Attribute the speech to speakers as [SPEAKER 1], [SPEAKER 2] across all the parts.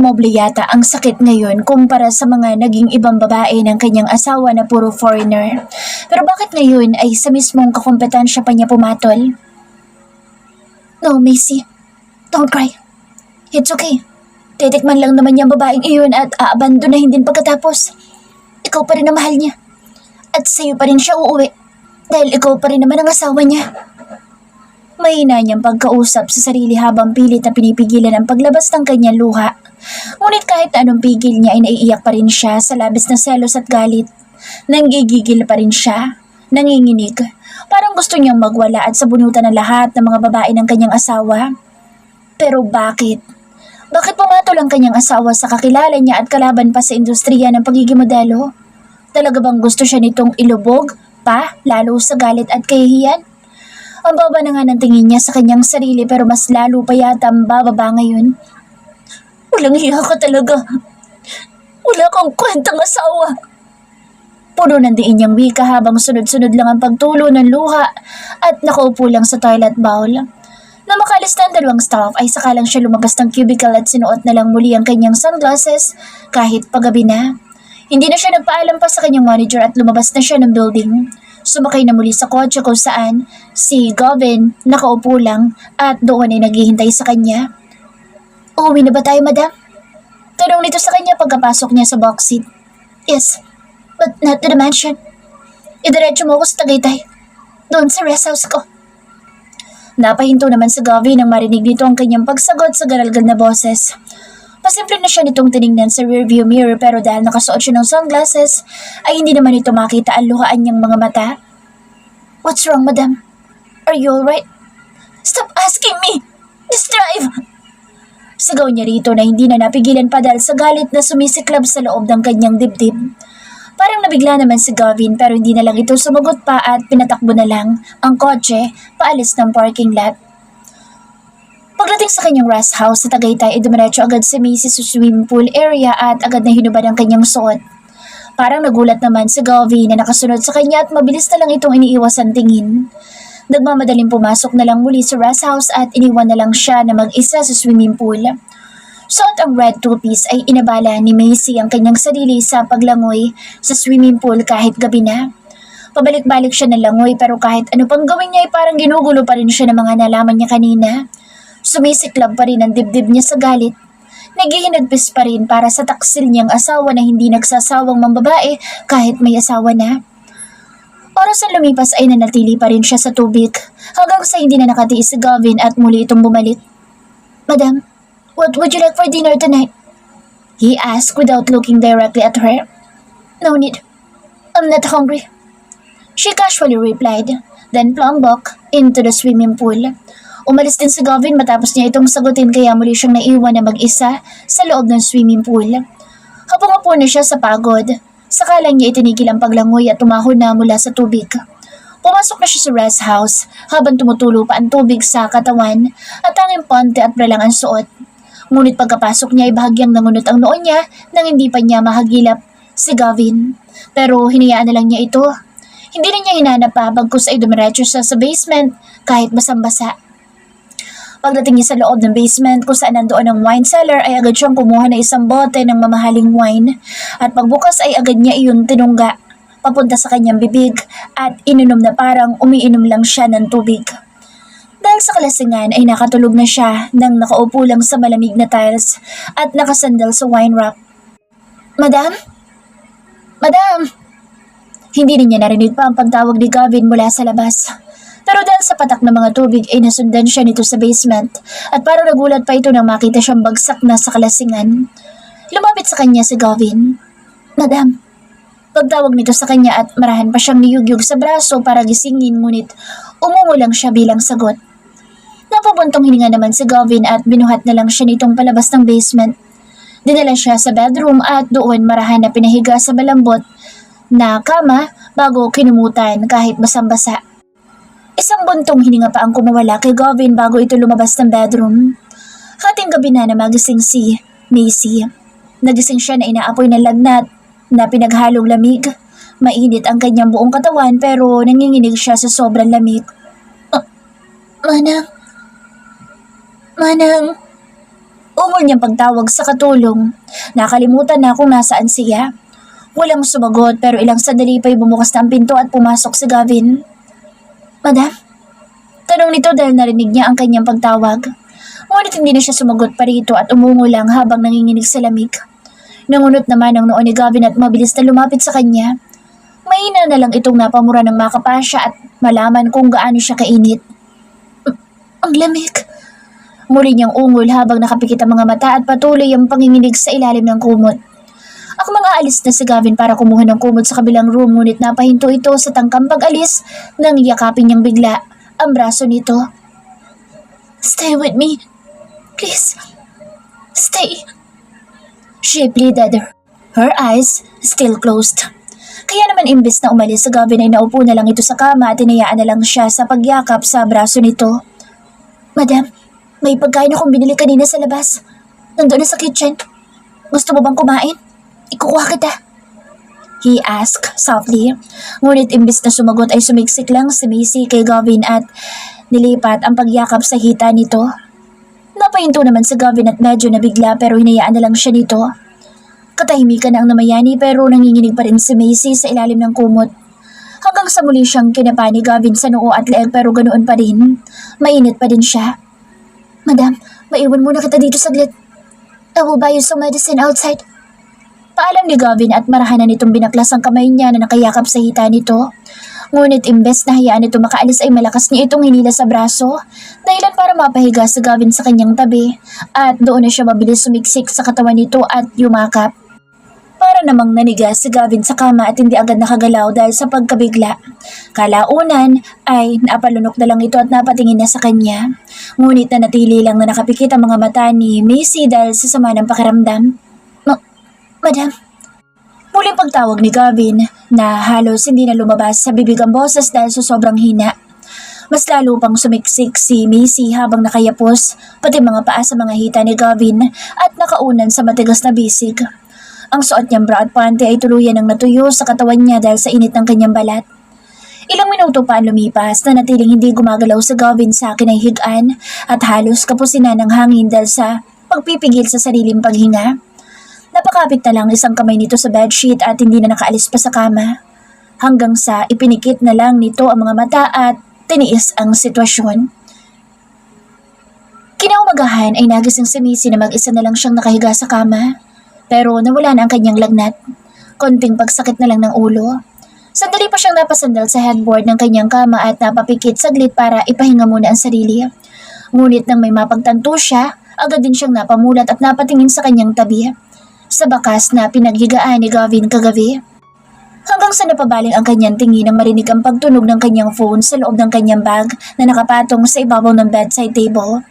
[SPEAKER 1] dumoble yata ang sakit ngayon kumpara sa mga naging ibang babae ng kanyang asawa na puro foreigner. Pero bakit ngayon ay sa mismong kakompetensya pa niya pumatol? No, Macy. Don't cry. It's okay. Titikman lang naman niya ang babaeng iyon at aabandonahin din pagkatapos. Ikaw pa rin ang mahal niya. At sa'yo pa rin siya uuwi. Dahil ikaw pa rin naman ang asawa niya. Mahina niyang pagkausap sa sarili habang pilit na pinipigilan ang paglabas ng kanyang luha. Ngunit kahit anong pigil niya ay naiiyak pa rin siya sa labis na selos at galit. Nanggigigil pa rin siya. Nanginginig. Parang gusto niyang magwala at sabunutan ng lahat ng mga babae ng kanyang asawa. Pero bakit? Bakit pumatol ang kanyang asawa sa kakilala niya at kalaban pa sa industriya ng pagiging modelo? Talaga bang gusto siya nitong ilubog pa lalo sa galit at kahihiyan? Ang baba na nga ng tingin niya sa kanyang sarili pero mas lalo pa yata ang bababa ngayon. Walang hiya ka talaga. Wala kang kwentang asawa. Puno ng diin niyang wika habang sunod-sunod lang ang pagtulo ng luha at nakaupo lang sa toilet bowl. Na makalis na ang dalawang staff ay saka lang siya lumabas ng cubicle at sinuot na lang muli ang kanyang sunglasses kahit paggabi na. Hindi na siya nagpaalam pa sa kanyang manager at lumabas na siya ng building. Sumakay na muli sa kotse kung saan si Gavin nakaupo lang at doon ay naghihintay sa kanya. Uuwi na ba tayo, madam? Tanong nito sa kanya pagkapasok niya sa box seat. Yes, but not to the mansion. Idiretso mo ako sa Tagaytay. Doon sa rest house ko. Napahinto naman si Gavin nang marinig nito ang kanyang pagsagot sa garalgal na boses. Pasimple na siya nitong tinignan sa rearview mirror pero dahil nakasuot siya ng sunglasses ay hindi naman ito makita ang luhaan niyang mga mata. What's wrong, madam? Are you alright? Stop asking me! Just drive! Sigaw niya rito na hindi na napigilan pa dahil sa galit na sumisiklab sa loob ng kanyang dibdib. Parang nabigla naman si Gavin pero hindi na lang ito sumagot pa at pinatakbo na lang ang kotse paalis ng parking lot. Pagdating sa kanyang rest house sa Tagaytay ay dumiretso agad si Macy sa swimming pool area at agad na hinubad ang kanyang suot. Parang nagulat naman si Gavin na nakasunod sa kanya at mabilis na lang itong iniiwasan tingin. Nagmamadaling pumasok na lang muli sa rest house at iniwan na lang siya na mag-isa sa swimming pool. Suot ang red two-piece ay inabala ni Macy ang kanyang sarili sa paglangoy sa swimming pool kahit gabi na. Pabalik-balik siya ng langoy pero kahit ano pang gawin niya ay parang ginugulo pa rin siya ng mga nalaman niya kanina. Sumisiklab pa rin ang dibdib niya sa galit. Naghihinagpis pa rin para sa taksil niyang asawa na hindi nagsasawang mambabae kahit may asawa na. Oras na lumipas ay nanatili pa rin siya sa tubig hanggang sa hindi na nakatiis si Gavin at muli itong bumalik. Madam, what would you like for dinner tonight? He asked without looking directly at her. No need. I'm not hungry. She casually replied, then plumped back into the swimming pool. Umalis din si Gavin matapos niya itong sagutin kaya muli siyang naiwan na mag-isa sa loob ng swimming pool. Habang upo na siya sa pagod, saka lang niya itinigil ang paglangoy at tumahon na mula sa tubig. Pumasok na siya sa rest house habang tumutulo pa ang tubig sa katawan at tanging ponte at bralang ang suot. Ngunit pagkapasok niya ay bahagyang nangunot ang noo niya nang hindi pa niya mahagilap si Gavin. Pero hinayaan na lang niya ito. Hindi na niya hinanap pa bagkus ay dumiretso siya sa basement kahit basang-basa. Pagdating niya sa loob ng basement kung saan nandoon ang wine cellar ay agad siyang kumuha ng isang bote ng mamahaling wine at pagbukas ay agad niya iyon tinungga papunta sa kanyang bibig at ininom na parang umiinom lang siya ng tubig. Dahil sa kalasingan ay nakatulog na siya nang nakaupo lang sa malamig na tiles at nakasandal sa wine rack. Madam? Madam! Hindi rin niya narinig pa ang pagtawag ni Gavin mula sa labas. Pero dahil sa patak ng mga tubig ay nasundan siya nito sa basement at parang nagulat pa ito nang makita siyang bagsak na sa kalasingan. Lumapit sa kanya si Gavin. Madam. Pagtawag nito sa kanya at marahan pa siyang niyugyug sa braso para gisingin ngunit umungo lang siya bilang sagot. Napabuntong hininga naman si Gavin at binuhat na lang siya nitong palabas ng basement. Dinala siya sa bedroom at doon marahan na pinahiga sa malambot na kama bago kinumutan kahit basang-basa. Isang buntong hininga pa ang kumawala kay Gavin bago ito lumabas ng bedroom. Hating gabi na magising si Macy. Nagising siya na inaapoy ng lagnat na pinaghalong lamig. Mainit ang kanyang buong katawan pero nanginginig siya sa sobrang lamig. Manang. Ungol niyang pagtawag sa katulong. Nakalimutan na kung nasaan siya. Walang sumagot pero ilang sandali pa'y bumukas na ang pinto at pumasok si Gavin. Madam? Tanong nito dahil narinig niya ang kanyang pagtawag. Ngunit hindi na siya sumagot pa rito at umungo lang habang nanginginig sa lamig. Nangunot naman ang noo ni Gavin at mabilis na lumapit sa kanya. Mahina na lang itong napamura ng makapasya at malaman kung gaano siya kainit. Ang lamig. Muli niyang ungol habang nakapikit ang mga mata at patuloy ang panginginig sa ilalim ng kumot. Ako mga alis na si Gavin para kumuha ng kumot sa kabilang room ngunit napahinto ito sa tangkang pag-alis nang yakapin niyang bigla ang braso nito. Stay with me. Please. Stay. She pleaded, her eyes still closed. Kaya naman imbes na umalis si Gavin ay naupo na lang ito sa kama at inayaan na lang siya sa pagyakap sa braso nito. Madam, may pagkain akong binili kanina sa labas. Nandoon na sa kitchen. Gusto mo bang kumain? Ikukuha kita. He asked softly. Ngunit imbis na sumagot ay sumiksik lang si Macy kay Gavin at nilipat ang pagyakap sa hita nito. Napahinto naman si Gavin at medyo nabigla pero hinayaan na lang siya nito. Katahimikan na ang namayani pero nanginginig pa rin si Macy sa ilalim ng kumot. Hanggang sa muli siyang kinapa ni Gavin sa noo at leeg pero ganoon pa rin. Mainit pa din siya. Madam, maiwan muna kita dito saglit. I will buy you some medicine outside. Paalam ni Gavin at marahanan nitong binaklas ang kamay niya na nakayakap sa hita nito. Ngunit imbes na hayaan ito makaalis ay malakas niya itong hinila sa braso, dahilan para mapahiga si Gavin sa kanyang tabi at doon na siya mabilis sumiksik sa katawan nito at yumakap. Para namang naniga si Gavin sa kama at hindi agad nakagalaw dahil sa pagkabigla. Kalaunan ay napalunok na lang ito at napatingin na sa kanya. Ngunit nanatili lang na nakapikit ang mga mata ni Macy dahil sa sama ng pakiramdam. Madam? Muling pagtawag ni Gavin na halos hindi na lumabas sa bibig ang boses dahil sa sobrang hina. Mas lalo pang sumiksik si Macy habang nakayapos pati mga paa sa mga hita ni Gavin at nakaunan sa matigas na bisig. Ang suot niyang bra at panty ay tuluyan ng natuyo sa katawan niya dahil sa init ng kanyang balat. Ilang minuto pa ang lumipas na natiling hindi gumagalaw si Gavin sa kinaihigaan at halos kapusinan ng hangin dahil sa pagpipigil sa sariling paghinga. Napakapit na lang isang kamay nito sa bedsheet at hindi na nakaalis pa sa kama. Hanggang sa ipinikit na lang nito ang mga mata at tiniis ang sitwasyon. Kinaumagahan ay nagising si Macy na mag-isa na lang siyang nakahiga sa kama. Pero nawala na ang kanyang lagnat. Konting pagsakit na lang ng ulo. Sandali pa siyang napasandal sa headboard ng kanyang kama at napapikit saglit para ipahinga muna ang sarili. Ngunit nang may mapagtanto siya, agad din siyang napamulat at napatingin sa kanyang tabi. Sa bakas na pinaghigaan ni Gavin kagabi. Hanggang sa napabaling ang kanyang tingin nang marinig ang pagtunog ng kanyang phone sa loob ng kanyang bag na nakapatong sa ibabaw ng bedside table.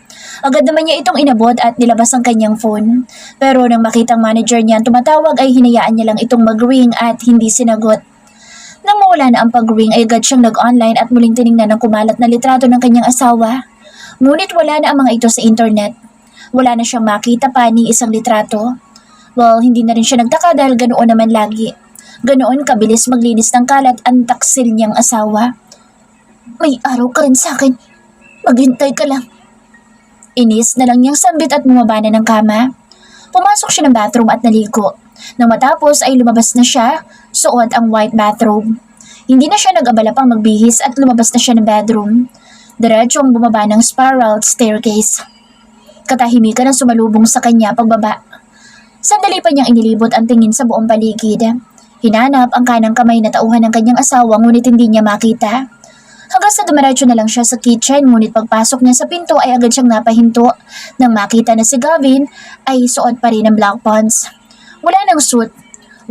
[SPEAKER 1] Agad naman niya itong inabot at nilabas ang kanyang phone. Pero nang makitang manager niya ang tumatawag ay hinayaan niya lang itong mag-ring at hindi sinagot. Nang mawala na ang pag-ring ay agad siyang nag-online at muling tiningnan ang kumalat na litrato ng kanyang asawa. Ngunit wala na ang mga ito sa internet. Wala na siyang makita pa ni isang litrato. Well, hindi na rin siya nagtaka dahil ganoon naman lagi. Ganoon kabilis maglinis ng kalat ang taksil niyang asawa. May araw ka rin sa akin. Maghintay ka lang. Inis na lang niyang sambit at bumaba na ng kama. Pumasok siya ng bathroom at naligo. Nang matapos ay lumabas na siya, suot ang white bathrobe. Hindi na siya nag-abala pang magbihis at lumabas na siya ng bedroom. Diretsong bumaba ng spiral staircase. Katahimikan ang sumalubong sa kanya pagbaba. Sandali pa niyang inilibot ang tingin sa buong paligid. Hinanap ang kanang kamay na tauhan ng kanyang asawa ngunit hindi niya makita. Hanggang sa dumiretso na lang siya sa kitchen ngunit pagpasok niya sa pinto ay agad siyang napahinto. Nang makita na si Gavin ay suot pa rin ang black pants. Wala nang suit,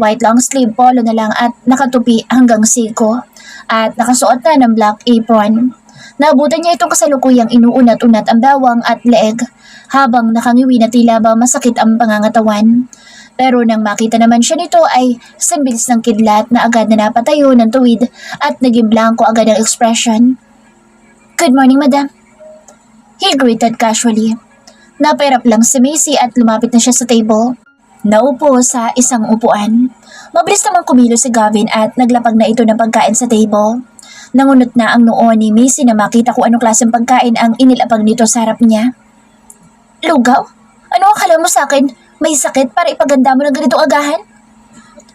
[SPEAKER 1] white long sleeve polo na lang at nakatupi hanggang siko at nakasuot na ng black apron. Naabutan niya itong kasalukuyang inuunat-unat ang bawang at leeg habang nakangiwi na tila ba masakit ang pangangatawan. Pero nang makita naman siya nito ay sambilis ng kidlat na agad na napatayo ng tuwid at naging blanco agad ang expression. Good morning, madam. He greeted casually. Napairap lang si Macy at lumapit na siya sa table. Naupo sa isang upuan. Mabilis namang kumilos si Gavin at naglapag na ito ng pagkain sa table. Nangunot na ang noo ni Macy na makita kung anong klaseng pagkain ang inilapag nito sa harap niya. Lugaw? Ano akala mo sa akin? May sakit para ipaganda mo ng ganitong agahan?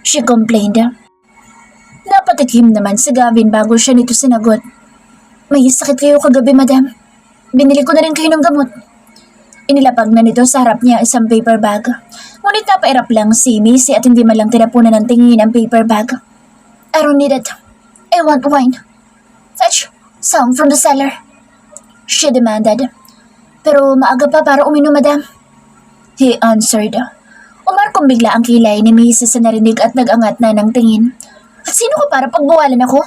[SPEAKER 1] She complained. Napatikim naman si Gavin bago siya nito sinagot. May sakit kayo kagabi, madam. Binili ko na rin kayo ng gamot. Inilapag na nito sa harap niya isang paper bag. Ngunit napairap lang si Macy at hindi man lang tinapunan ng tingin ang paper bag. I don't need it. I want wine. Fetch some from the cellar. She demanded. Pero maaga pa para uminom, madam. He answered. Umarkong bigla ang kilay ni Macy sa narinig at nag-angat na ng tingin. At sino ka para pagbawalan ako?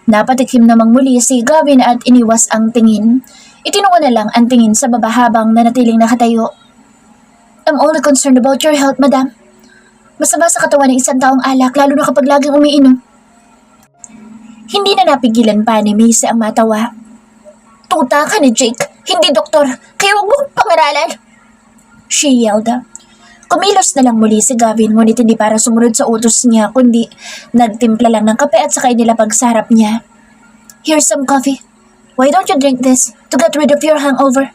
[SPEAKER 1] Napatikim namang muli si Gavin at iniwas ang tingin. Itinuon na lang ang tingin sa baba habang nanatiling nakatayo. I'm only concerned about your health, madam. Masama sa katawan ng isang taong alak lalo na kapag laging umiinom. Hindi na napigilan pa ni Macy ang matawa. Tuta ka ni Jake, hindi doktor, kaya huwag mo pangaralan. She yelled. Kumilos na lang muli si Gavin ngunit hindi para sumunod sa utos niya kundi nagtimpla lang ng kape at sakay nilapag sa harap niya. Here's some coffee. Why don't you drink this to get rid of your hangover?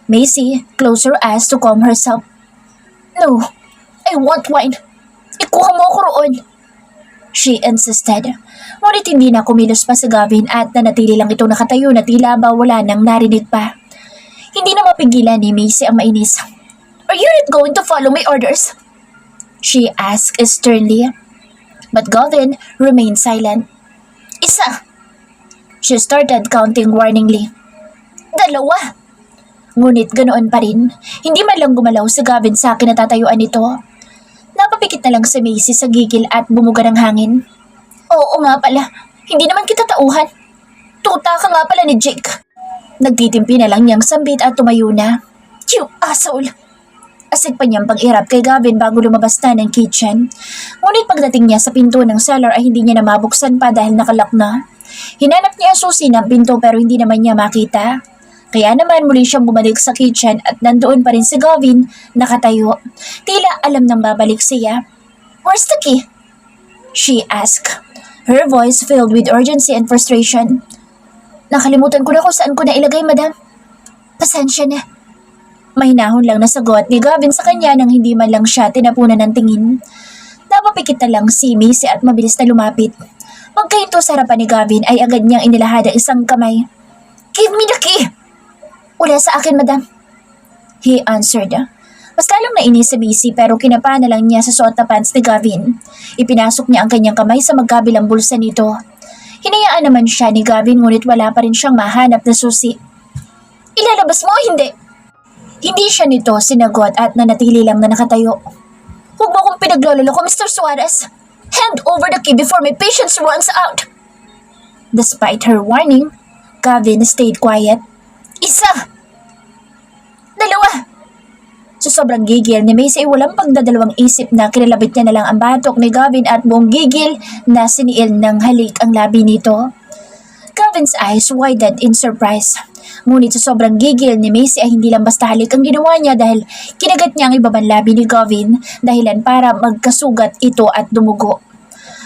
[SPEAKER 1] Macy closed her eyes to calm herself. No, I want wine. Ikuha mo ako roon. She insisted. Ngunit hindi na kumilos pa si Gavin at nanatili lang itong nakatayo na tila ba wala nang narinig pa. Hindi na mapigilan ni Macy ang mainis. Are you not going to follow my orders? She asked sternly. But Gavin remained silent. Isa. She started counting warningly. Dalawa. Ngunit ganoon pa rin, hindi man lang gumalaw si Gavin sa kinatatayuan nito. Napapikit na lang si Macy sa gigil at bumuga ng hangin. Oo nga pala, hindi naman kita tauhan. Tuta ka nga pala ni Jake. Nagtitimpi na lang niyang sambit at tumayo na. You asshole! Asig pa niyang pag-irap kay Gavin bago lumabas na ng kitchen. Ngunit pagdating niya sa pinto ng cellar ay hindi niya na mabuksan pa dahil nakalock na. Hinanap niya ang susi ng pinto pero hindi naman niya makita. Kaya naman muli siyang bumalik sa kitchen at nandoon pa rin si Gavin nakatayo. Tila alam nang babalik siya. Where's the key? She asked. Her voice filled with urgency and frustration. Nakalimutan ko na kung saan ko na ilagay, madam. Pasensya na. Mahinahon lang na sagot ni Gavin sa kanya nang hindi man lang siya tinapunan ng tingin. Napapikit na lang si Macy at mabilis na lumapit. Pagkahinto sa harapan ni Gavin ay agad niyang inilahad ang isang kamay. Give me the key! Wala sa akin, madam. He answered. Mas lalong nainis si Macy pero kinapa na lang niya sa suot na pants ni Gavin. Ipinasok niya ang kanyang kamay sa magkabilang bulsa nito. Hinayaan naman siya ni Gavin ngunit wala pa rin siyang mahanap na susi. Ilalabas mo o hindi? Hindi siya nito sinagot at nanatili lang na nakatayo. Huwag mo akong pinaglololo ko, Mr. Suarez. Hand over the key before my patience runs out. Despite her warning, Gavin stayed quiet. Isa! Dalawa! Sa sobrang gigil ni Macy ay walang pagdadalawang isip na kinalabit niya na lang ang batok ni Gavin at buong gigil na siniil ng halik ang labi nito. Gavin's eyes widened in surprise. Ngunit sa sobrang gigil ni Macy ay hindi lang basta halik ang ginawa niya dahil kinagat niya ang ibabang labi ni Gavin dahilan para magkasugat ito at dumugo.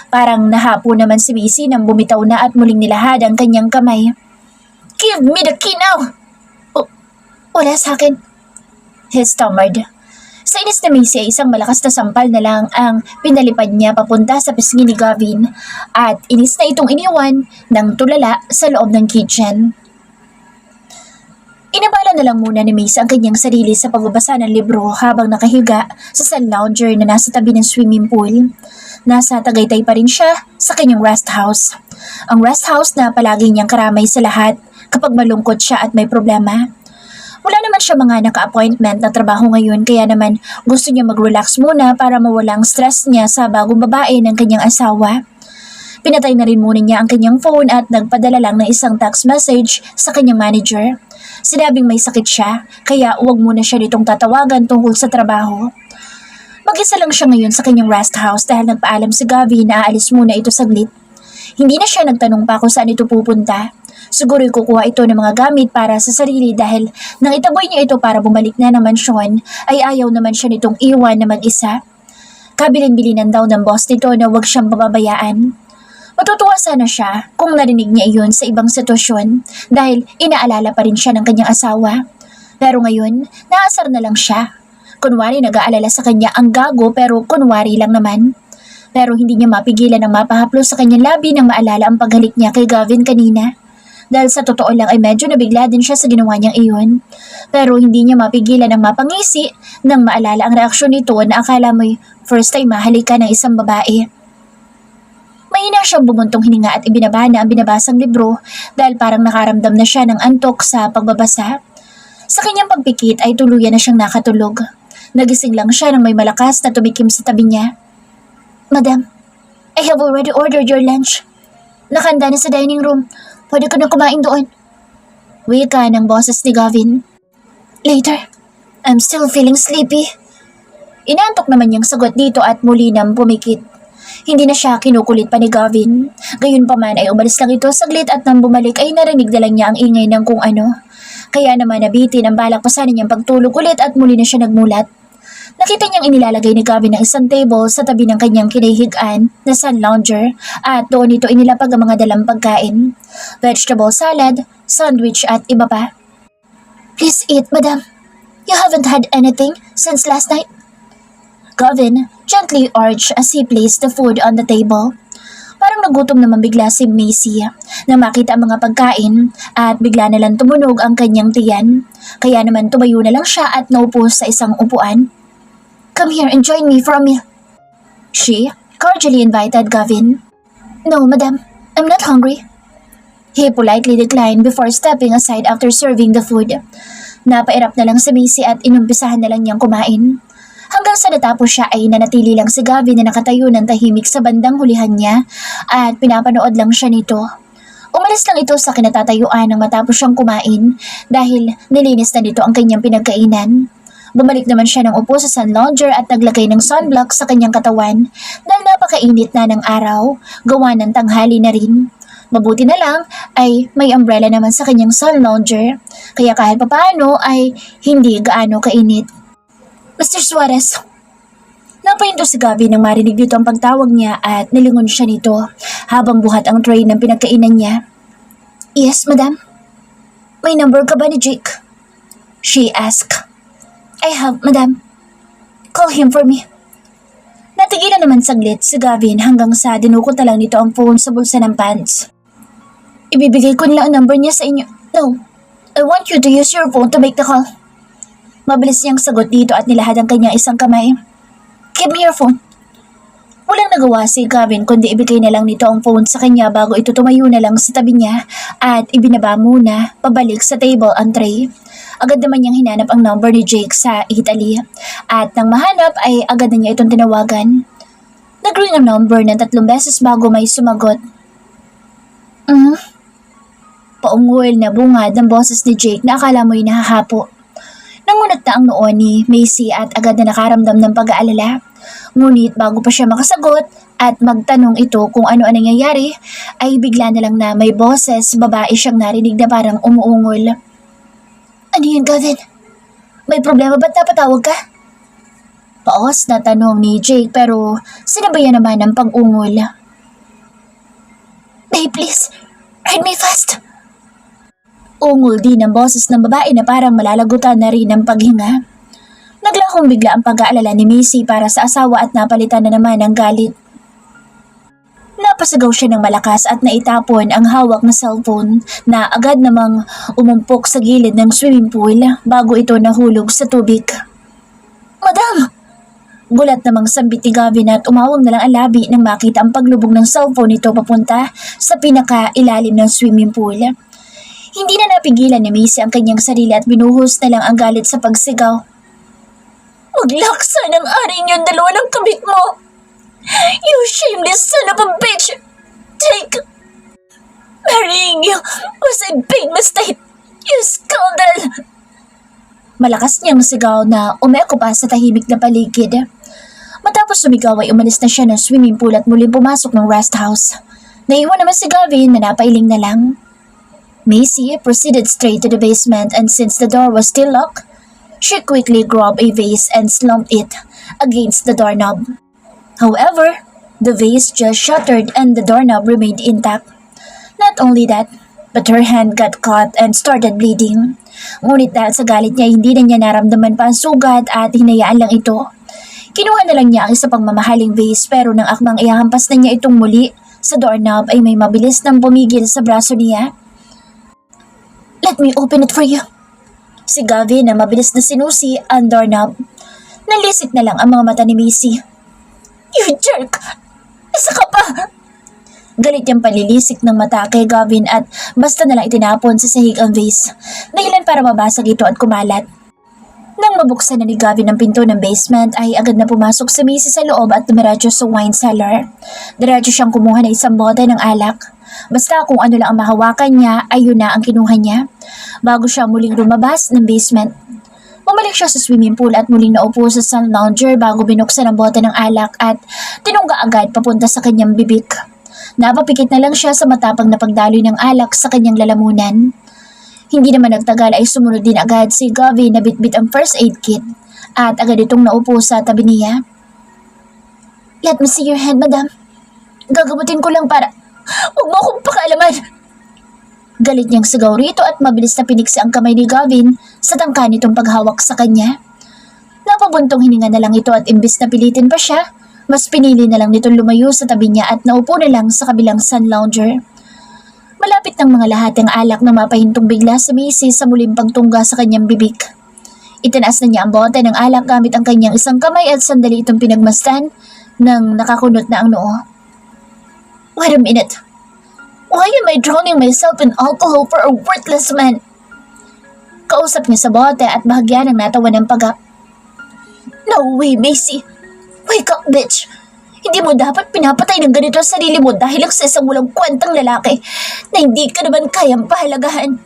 [SPEAKER 1] Parang nahapo naman si Macy nang bumitaw na at muling nilahad ang kanyang kamay. Give me the key now! Wala sa akin. He stammered. Sa inis na Macy ay isang malakas na sampal na lang ang pinalipad niya papunta sa pisngi ni Gavin at inis na itong iniwan ng tulala sa loob ng kitchen. Inabala na lang muna ni Macy ang kanyang sarili sa pagbabasa ng libro habang nakahiga sa sun lounger na nasa tabi ng swimming pool. Nasa Tagaytay pa rin siya sa kanyang rest house. Ang rest house na palagi niyang karamay sa lahat kapag malungkot siya at may problema. Wala naman siya mga naka-appointment na trabaho ngayon kaya naman gusto niya mag-relax muna para mawala ang stress niya sa bagong babae ng kanyang asawa. Pinatay na rin muna niya ang kanyang phone at nagpadala lang ng isang text message sa kanyang manager. Sinabing may sakit siya kaya huwag muna siya nitong tatawagan tungkol sa trabaho. Mag-isa lang siya ngayon sa kanyang rest house dahil nagpaalam si Gavin na aalis muna ito saglit. Hindi na siya nagtanong pa kung saan ito pupunta. Siguro kukuha ito ng mga gamit para sa sarili dahil nang itaboy niya ito para bumalik na ng mansyon ay ayaw naman siya nitong iwan na mag-isa. Kabilin-bilinan daw ng boss nito na huwag siyang pababayaan. Matutuwa sana siya kung narinig niya iyon sa ibang sitwasyon dahil inaalala pa rin siya ng kanyang asawa. Pero ngayon, naasar na lang siya. Kunwari nag-aalala sa kanya ang gago pero kunwari lang naman. Pero hindi niya mapigilan ang mapahaplo sa kanyang labi nang maalala ang paghalik niya kay Gavin kanina. Dahil sa totoo lang ay medyo nabigla din siya sa ginawa niyang iyon. Pero hindi niya mapigilan ang mapangisi nang maalala ang reaksyon nito na akala mo'y first time mahalikan ng isang babae. Mahina siyang bumuntong hininga at ibinaba na ang binabasang libro dahil parang nakaramdam na siya ng antok sa pagbabasa. Sa kanyang pagpikit ay tuluyan na siyang nakatulog. Nagising lang siya nang may malakas na tumikim sa tabi niya. Madam, I have already ordered your lunch. Nakahanda na sa dining room. Pwede ko na kumain doon. Wika ng boses ni Gavin. Later. I'm still feeling sleepy. Inantok naman niyang sagot dito at muli nang pumikit. Hindi na siya kinukulit pa ni Gavin. Gayunpaman ay umalis lang ito saglit at nang bumalik ay narinig na lang niya ang ingay ng kung ano. Kaya naman nabitin ang balak pa sana niyang pagtulog ulit at muli na siya nagmulat. Nakita niyang inilalagay ni Gavin ng isang table sa tabi ng kanyang kinahigaan na sun lounger at doon ito inilapag ang mga dalang pagkain. Vegetable salad, sandwich at iba pa. Please eat, madam. You haven't had anything since last night? Gavin gently urged as he placed the food on the table. Parang nagutom naman bigla si Macy na makita ang mga pagkain at bigla na lang tumunog ang kanyang tiyan. Kaya naman tumayo na lang siya at naupo sa isang upuan. Come here and join me for a meal. She cordially invited Gavin. No, madam. I'm not hungry. He politely declined before stepping aside after serving the food. Napairap na lang si Macy at inumpisahan na lang niyang kumain. Hanggang sa natapos siya ay nanatili lang si Gavin na nakatayo ng tahimik sa bandang hulihan niya at pinapanood lang siya nito. Umalis lang ito sa kinatatayuan nang matapos siyang kumain dahil nilinis na nito ang kanyang pinagkainan. Bumalik naman siya ng upo sa sun lounger at naglagay ng sunblock sa kanyang katawan dahil napakainit na ng araw, gawa ng tanghali na rin. Mabuti na lang ay may umbrella naman sa kanyang sun lounger, kaya kahit papaano ay hindi gaano kainit. Mr. Suarez, napahinto si Gavin nang marinig dito ang pagtawag niya at nilingon siya nito habang buhat ang tray ng pinagkainan niya. Yes, madam. May number ka ba ni Jake? She asked. I have, madam. Call him for me. Natigilan naman saglit si Gavin hanggang sa dinukot na lang nito ang phone sa bulsa ng pants. Ibibigay ko nila ang number niya sa inyo. No, I want you to use your phone to make the call. Mabilis niyang sagot dito at nilahad ang kanyang isang kamay. Give me your phone. Walang nagawa si Gavin kundi ibigay na lang nito ang phone sa kanya bago ito tumayo na lang sa tabi niya at ibinaba muna pabalik sa table ang tray. Agad naman niyang hinanap ang number ni Jake sa Italy at nang mahanap ay agad na niya itong tinawagan. Nag-ring ang number ng 3 beses bago may sumagot. Paungol na bungad ng boses ni Jake na akala mo'y nahahapo. Nangunat na ang noo ni Macy at agad na nakaramdam ng pag-aalala. Ngunit bago pa siya makasagot at magtanong ito kung ano ang nangyayari, ay bigla na lang na may boses babae siyang narinig na parang umuungol. Ano yun, Gavin? May problema ba't napatawag ka? Paos na tanong ni Jake pero sinabayan naman ng pag-ungol. Babe, please, ride me fast. Ungol din ang boses ng babae na parang malalagutan na rin ang paghinga. Naglakong bigla ang pag-aalala ni Macy para sa asawa at napalitan na naman ang galit. Napasigaw siya ng malakas at naitapon ang hawak na cellphone na agad namang umumpok sa gilid ng swimming pool bago ito nahulog sa tubig. Madam! Gulat namang sambit ni Gavin at umawag na lang ang labi nang makita ang paglubog ng cellphone nito papunta sa pinaka-ilalim ng swimming pool. Hindi na napigilan ni Macy ang kanyang sarili at binuhos na lang ang galit sa pagsigaw. Maglaksa ng aring yung dalawa ng kabit mo! You shameless son of a bitch! Take! Marrying you was a big mistake! You scoundrel! Malakas niyang sigaw na umeko pa sa tahimik na paligid. Matapos sumigaw ay umalis na siya ng swimming pool at muling pumasok ng rest house. Naiwan naman si Gavin na napailing na lang. Macy proceeded straight to the basement and since the door was still locked, she quickly grabbed a vase and slumped it against the doorknob. However, the vase just shattered and the doorknob remained intact. Not only that, But her hand got caught and started bleeding. Ngunit dahil sa galit niya, hindi na niya naramdaman pa ang sugat at hinayaan lang ito. Kinuha na lang niya ang isa pang mamahaling vase pero nang akmang ihahampas na niya itong muli sa doorknob ay may mabilis nang pumigil sa braso niya. "Let me open it for you." Si Gavin na mabilis na sinusi ang doorknob. Nalisik na lang ang mga mata ni Macy. "You jerk! Isa ka pa!" Galit niyang panlilisik ng mata kay Gavin at basta na lang itinapon sa sahig ang vase. Dahilan para mabasag ito at kumalat. Nang mabuksan na ni Gavin ang pinto ng basement ay agad na pumasok si Macy sa loob at dumiretso sa wine cellar. Diretso siyang kumuha ng isang bote ng alak. Basta kung ano lang ang mahawakan niya ay yun na ang kinuha niya. Bago siya muling lumabas ng basement. Bumalik siya sa swimming pool at muling naupo sa sun lounger bago binuksan ang bote ng alak at tinungga agad papunta sa kanyang bibig. Napapikit na lang siya sa matapang na pagdaloy ng alak sa kanyang lalamunan. Hindi naman nagtagal ay sumunod din agad si Gavin na bitbit ang first aid kit at agad itong naupo sa tabi niya. "Let me see your hand, madam. Gagamutin ko lang para... Huwag mo akong pakialaman!" Galit niyang sigaw rito at mabilis na piniksi ang kamay ni Gavin sa tangka nitong paghawak sa kanya. Napabuntong hininga na lang ito at imbis na pilitin pa siya, mas pinili na lang nitong lumayo sa tabi niya at naupo na lang sa kabilang sun lounger. Malapit ng mga lahat ang alak na mapahintong bigla sa Macy sa muling pagtungga sa kanyang bibig. Itinaas na niya ang bote ng alak gamit ang kanyang isang kamay at sandali itong pinagmasdan nang nakakunot na ang noo. "Wait a minute. Why am I drowning myself in alcohol for a worthless man?" Kausap niya sa bote at bahagya ng natawa ng pagap. "No way, Macy. Wake up, bitch! Hindi mo dapat pinapatay ng ganito ang sarili mo dahil lang sa isang walang kwentang lalaki na hindi ka naman kayang pahalagahan."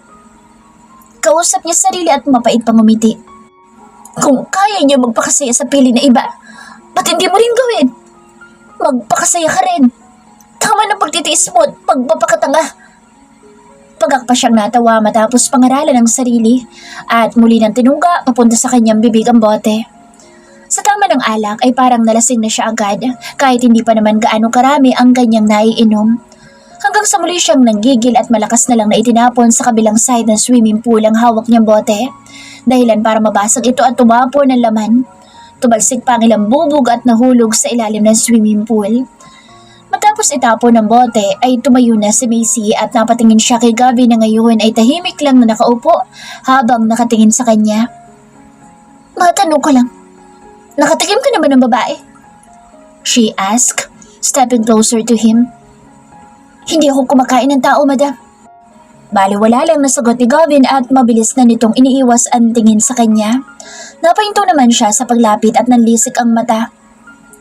[SPEAKER 1] Kausap niya sarili at mapait pang umiti. "Kung kaya niya magpakasaya sa pili na iba, ba't hindi mo rin gawin? Magpakasaya ka rin. Tama ng pagtitiis mo at pagpapakatanga." Pagakpa siyang natawa matapos pangaralan ng sarili at muli nang tinungga papunta sa kanyang bibig ang bote. Sa tama ng alak ay parang nalasing na siya agad kahit hindi pa naman gaano karami ang kanyang naiinom. Hanggang sa muli siyang nanggigil at malakas na lang na itinapon sa kabilang side ng swimming pool ang hawak niyang bote. Dahilan para mabasag ito at tumapon ng laman. Tumalsik pa ang ilang bubog at nahulog sa ilalim ng swimming pool. Matapos itapon ng bote ay tumayo na si Macy at napatingin siya kay Gavin na ngayon ay tahimik lang na nakaupo habang nakatingin sa kanya. "Matanong ko lang, nakatikim ka naman ng babae?" she asked, stepping closer to him. "Hindi ako kumakain ng tao, madam." Baliwala lang na sagot ni Gavin at mabilis na nitong iniiwas ang tingin sa kanya. Napahinto naman siya sa paglapit at nanlisik ang mata.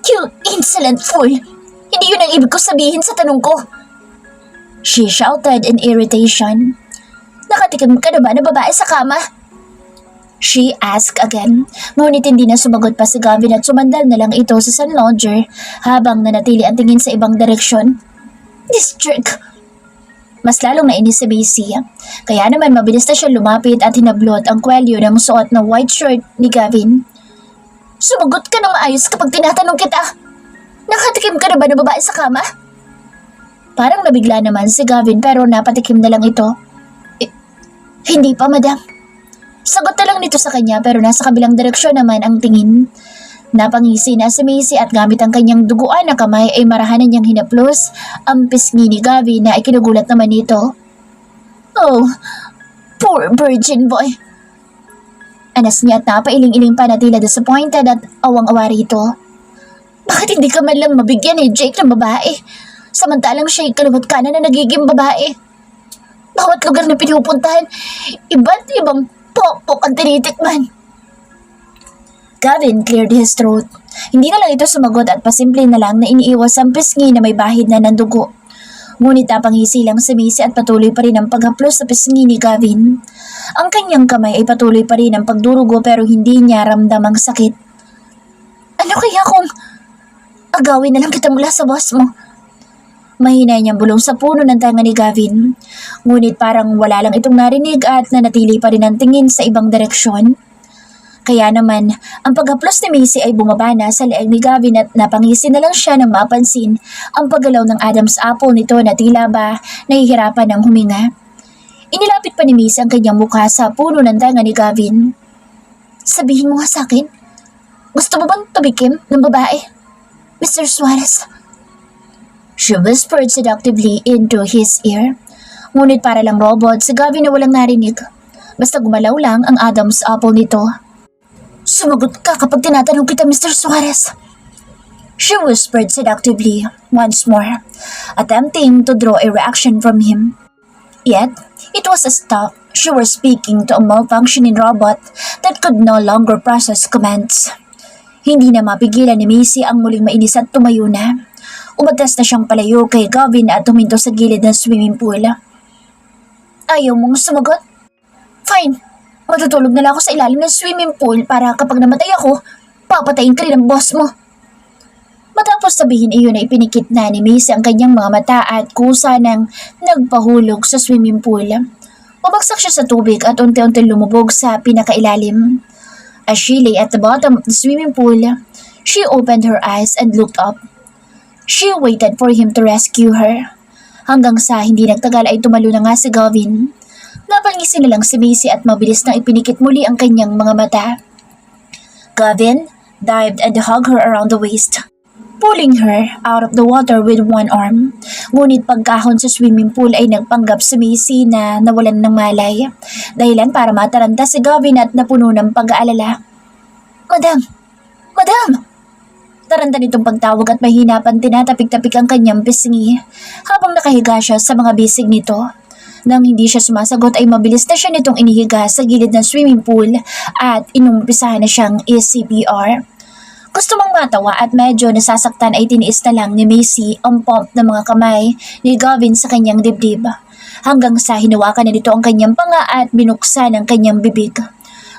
[SPEAKER 1] "You insolent fool! Hindi yun ang ibig ko sabihin sa tanong ko!" she shouted in irritation. "Nakatikim ka na ba ng babae sa kama?" she asked again. Ngunit hindi na sumagot pa si Gavin at sumandal na lang ito sa sun lounger habang nanatili ang tingin sa ibang direksyon. "This jerk!" Mas lalong nainis si Macy. Kaya naman mabilis na siya lumapit at hinablot ang kwelyo ng suot na white shirt ni Gavin. "Sumagot ka ng maayos kapag tinatanong kita. Nakatikim ka na ba ng babae sa kama?" Parang nabigla naman si Gavin pero napatikim na lang ito. Hindi pa, madam." Sagot na lang nito sa kanya pero nasa kabilang direksyon naman ang tingin. Napangisi na si Macy at gamit ang kanyang duguan na kamay ay marahanan niyang hinaplos ang pisngi ni Gavin na ikinugulat naman nito. "Oh, poor virgin boy." Anas niya at napailing-iling pa na tila disappointed at awang-awa rito. "Bakit hindi ka man lang mabigyan ni Jake ng babae? Samantalang siya'y kaliwat kanan na nagiging babae. Bawat lugar na pinupuntahan, iba't ibang pokpok ang tinitikman." Gavin cleared his throat. Hindi na lang ito sumagot at pasimple na lang na iniiwas ang pisngi na may bahid na ng dugo. Ngunit napangisi lang si Macy at patuloy pa rin ang paghaplos sa pisngi ni Gavin. Ang kanyang kamay ay patuloy pa rin ang pagdurugo pero hindi niya ramdam ang sakit. "Ano kaya kung agawin na lang kita mula sa boss mo?" Mahina niyang bulong sa puno ng tanga ni Gavin. Ngunit parang wala lang itong narinig at nanatili pa rin ang tingin sa ibang direksyon. Kaya naman, ang paghaplos ni Macy ay bumaba na sa leeg ni Gavin at napangisi na lang siya nang mapansin ang paggalaw ng Adam's apple nito na tila ba nahihirapan ng huminga. Inilapit pa ni Macy ang kanyang mukha sa puno ng danga ni Gavin. Sabihin mo nga sa akin, gusto mo bang tumikim ng babae, Mr. Suarez? She whispered seductively into his ear. Ngunit para lang robot, si Gavin na walang narinig. Basta gumalaw lang ang Adam's apple nito. Sumagot ka kapag tinatanong kita, Mr. Suarez. She whispered seductively once more, attempting to draw a reaction from him. Yet, it was as though she were speaking to a malfunctioning robot that could no longer process commands. Hindi na mapigilan ni Macy ang muling mainis at tumayo na. Umatas na siyang palayo kay Gavin at huminto sa gilid ng swimming pool. Ayaw mong sumagot? Fine, matutulog na lang ako sa ilalim ng swimming pool para kapag namatay ako, papatayin ka rin ang boss mo. Matapos sabihin iyon ay ipinikit na ni Macy ang kanyang mga mata at kusa ng nagpahulog sa swimming pool. Pabagsak siya sa tubig at unti-unti lumubog sa pinakailalim. As she lay at the bottom of the swimming pool, she opened her eyes and looked up. She waited for him to rescue her. Hanggang sa hindi nagtagal ay tumalo na nga si Gavin. Napangisi na lang si Macy at mabilis na ipinikit muli ang kanyang mga mata. Gavin dived and hugged her around the waist, pulling her out of the water with one arm. Ngunit pagkahon sa swimming pool ay nagpanggap si Macy na nawalan ng malay. Dahilan para mataranta si Gavin at napuno ng pag-aalala. Madam! Madam! Taranta nitong pagtawag at mahina pang tinatapik-tapik ang kanyang pisngi habang nakahiga siya sa mga bisig nito. Nang hindi siya sumasagot ay mabilis na siya nitong inihiga sa gilid ng swimming pool at inumpisahan na siyang i-CPR. Gusto mong matawa at medyo nasasaktan ay tiniis na lang ni Macy ang pump ng mga kamay ni Gavin sa kanyang dibdib. Hanggang sa hinawakan na nito ang kanyang panga at binuksan ang kanyang bibig.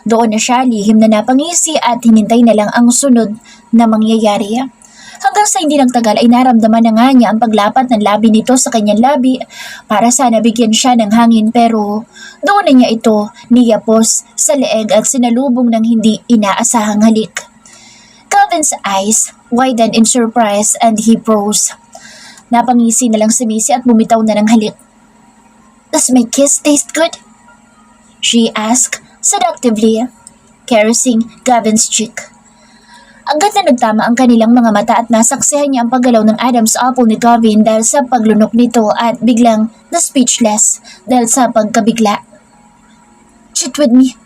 [SPEAKER 1] Doon na siya lihim na napangisi at hinintay na lang ang sunod na mangyayari. Hanggang sa hindi nagtagal ay naramdaman na nga niya ang paglapat ng labi nito sa kanyang labi para sana bigyan siya ng hangin pero doon na niya ito niyapos sa leeg at sinalubong ng hindi inaasahang halik. Gavin's eyes widened in surprise and he froze. Napangisi na lang si Macy at bumitaw na ng halik. Does my kiss taste good? She asked seductively, caressing Gavin's cheek. Agad na nagtama ang kanilang mga mata at nasaksihan niya ang paggalaw ng Adam's apple ni Gavin dahil sa paglunok nito at biglang na-speechless dahil sa pagkabigla. Cheat with me,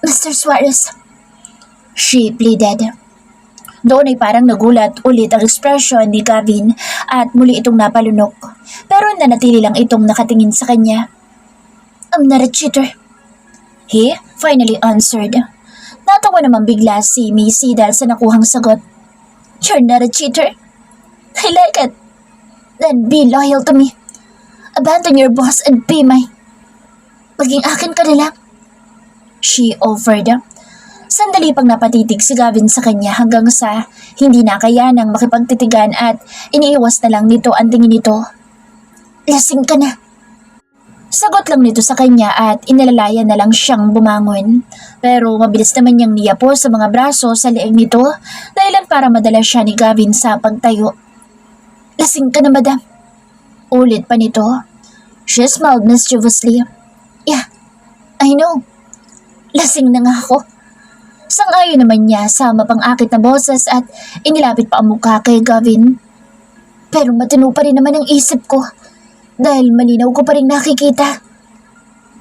[SPEAKER 1] Mr. Suarez. She pleaded. Doon ay parang nagulat ulit ang ekspresyon ni Gavin at muli itong napalunok. Pero nanatili lang itong nakatingin sa kanya. I'm not a cheater. He finally answered. Natawa naman bigla si Macy dahil sa nakuhang sagot. You're not a cheater. I like it. Then be loyal to me. Abandon your boss and be mine. Maging akin ka na lang. She offered. Sandali pang napatitig si Gavin sa kanya hanggang sa hindi na kayanang makipagtitigan at iniiwas na lang nito ang tingin nito. Lasing ka na. Sagot lang nito sa kanya at inalalayan na lang siyang bumangon. Pero mabilis naman niyang niyapo sa mga braso sa leeg nito dahilan para madala siya ni Gavin sa pagtayo. Lasing ka na, madam. Ulit pa nito. She smiled mischievously. Yeah, I know. Lasing na nga ako. Sang-ayon naman niya sa mapang-akit na boses at inilapit pa ang mukha kay Gavin. Pero matino pa rin naman ang isip ko. Dahil malinaw ko pa rin nakikita.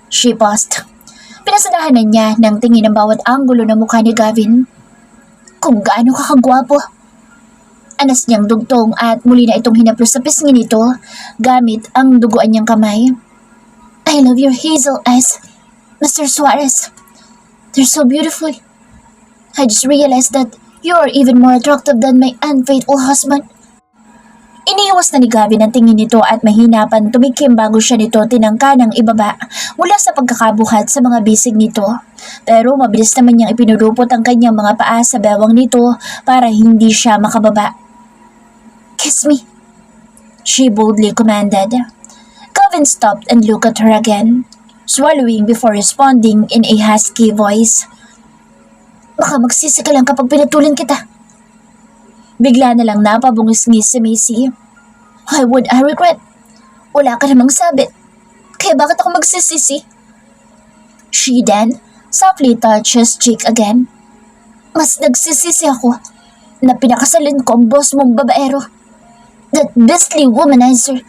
[SPEAKER 1] She paused. Pinasadahanan niya ng tingin ang bawat anggulo ng mukha ni Gavin. Kung gaano ka kagwapo. Anas niyang dugtong at muli na itong hinaplos sa pisngi nito gamit ang duguan niyang kamay. I love your hazel eyes, Mr. Suarez. They're so beautiful. I just realized that you are even more attractive than my unfaithful husband. Iniiwas na ni Gavin ang tingin nito at mahinapan tumikim bago siya nito tinangka ng ibaba mula sa pagkakabuhat sa mga bisig nito. Pero mabilis naman niyang ipinurupot ang kanyang mga paa sa bewang nito para hindi siya makababa. Kiss me, she boldly commanded. Gavin stopped and looked at her again, swallowing before responding in a husky voice. Baka magsisi ka lang kapag pinatulan kita. Bigla na lang napabungis-ngis si Macy. Why would I regret? Wala ka namang sabit. Kaya bakit ako magsisisi? She then softly touches Jake again. Mas nagsisisi ako na pinakasalan ko ang boss mong babaero. That beastly womanizer.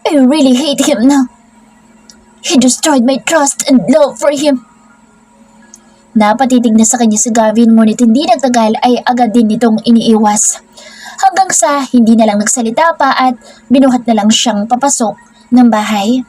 [SPEAKER 1] I really hate him now. He destroyed my trust and love for him. Napatitig na sa kanya si Gavin ngunit hindi nagtagal ay agad din nitong iniiwas. Hanggang sa hindi na lang nagsalita pa at binuhat na lang siyang papasok ng bahay.